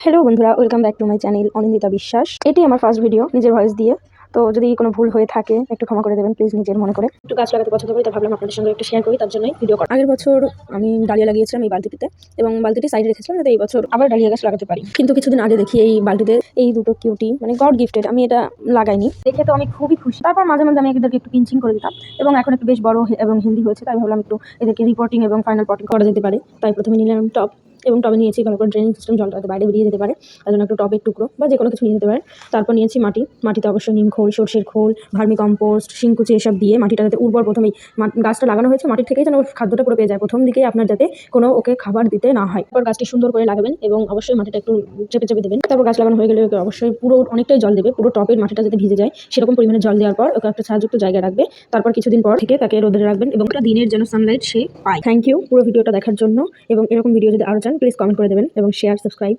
Hello বন্ধুরা, welcome back to my channel Anindita বিশ্বাস। এটি আমার ফার্স্ট ভিডিও নিজের ভয়েস দিয়ে। তো যদি কোনো ভুল হয়ে থাকে একটু ক্ষমা করে দেবেন প্লিজ, নিজের মনে করে। একটু গাছ লাগাতে পছন্দ করি, তো ভাবলাম আপনাদের সঙ্গে একটু শেয়ার করি, তার জন্যই ভিডিও করা। আগের বছর আমি ডালিয়া লাগিয়েছিলাম এই বালতিতে, এবং বালতিটি সাইডে রেখেছিলাম যাতে এই বছর আবার ডালিয়া গাছ লাগাতে পারি। কিন্তু কিছুদিন আগে দেখি এই বালতিতে এই দুটো কিউটি মানে গড গিফটেড, আমি এটা লাগাইনি দেখে তো আমি খুবই খুশি। তারপর মাঝে মাঝে আমি এদেরকে একটু পিঞ্চিং করে দিতাম, এবং এখন একটু বেশ বড় এবং হেলদি হয়েছে, তাই ভাবলাম একটু এদেরকে রিপোর্টিং এবং ফাইনাল পটিং করা যেতে পারে। তাই প্রথমে নিলাম টব, এবং টবে নিয়েছি ভালো করে ড্রেনিং সিস্টেম, জলটা যাতে বাইরে বেরিয়ে যেতে পারে, তার জন্য একটু টবের টুকরো বা যে কোনো কিছু নিয়ে যেতে পারে। তারপর নিয়েছি মাটি, মাটিতে অবশ্যই নিম খোল, সর্ষের খোল, ভার্মি কম্পোস্ট, শিংকুচি এসব দিয়ে মাটিটা যাতে উর্বর, প্রথমেই গাছটা লাগানো হয়েছে মাটির থেকেই যেন ওর খাদ্যটা পুরো পেয়ে যায় প্রথম দিকেই, আপনার যাতে কোনো ওকে খাবার দিতে না হয়। তারপর গাছটি সুন্দর করে লাগাবেন এবং অবশ্যই মাটিটা একটু চেপে চেপে দেবেন। তারপর গাছ লাগানো হয়ে গেলে ওকে অবশ্যই পুরো অনেকটাই জল দেবে, পুরো টবের মাটিটা যাতে ভিজে যায় সেরকম পরিমাণে জল দেওয়ার পর ওকে একটা ছায়াযুক্ত জায়গায় রাখবে। তারপর কিছুদিন পর থেকে তাকে রোদে রাখবেন এবং একটা দিনের যেন সানলাইট সে পায়। থ্যাংক ইউ পুরো ভিডিওটা দেখার জন্য, এবং এরকম ভিডিও যদি আরও চান প্লিজ কমেন্ট করে দেবেন এবং শেয়ার, সাবস্ক্রাইব।